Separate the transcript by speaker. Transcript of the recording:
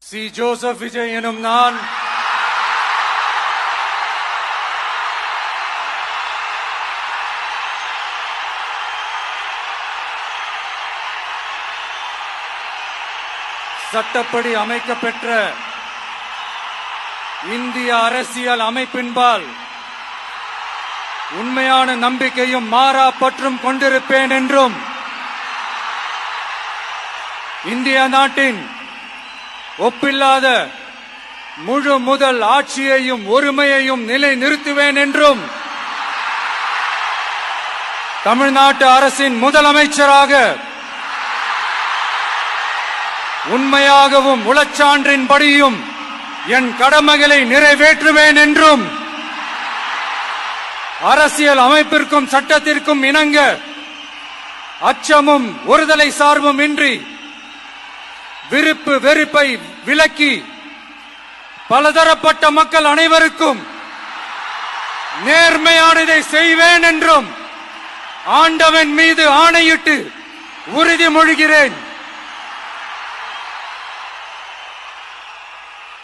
Speaker 1: C. Joseph Vijay எனும் நான் சட்டப்படி அமைக்கப்பெற்ற இந்திய அரசியல் அமைப்பின்பால் உண்மையான நம்பிக்கையும் மாறா பற்றும் கொண்டிருப்பேன் என்றும் இந்திய நாட்டின் ஒப்பில்லாத முழு முதல் ஆட்சியையும் ஒருமையையும் நிலை நிறுத்துவேன் என்றும் தமிழ்நாட்டு அரசின் முதலமைச்சராக உண்மையாகவும் உளச்சான்றின்படியும் என் கடமைகளை நிறைவேற்றுவேன் என்றும் அரசியல் அமைப்பிற்கும் சட்டத்திற்கும் இணங்க அச்சமும் ஒருதலை சார்பும் இன்றி விருப்பு வெறுப்பை விலக்கி பலதரப்பட்ட மக்கள் அனைவருக்கும் நேர்மையானதை செய்வேன் என்றும் ஆண்டவன் மீது ஆணையிட்டு உறுதிமொழிகிறேன்.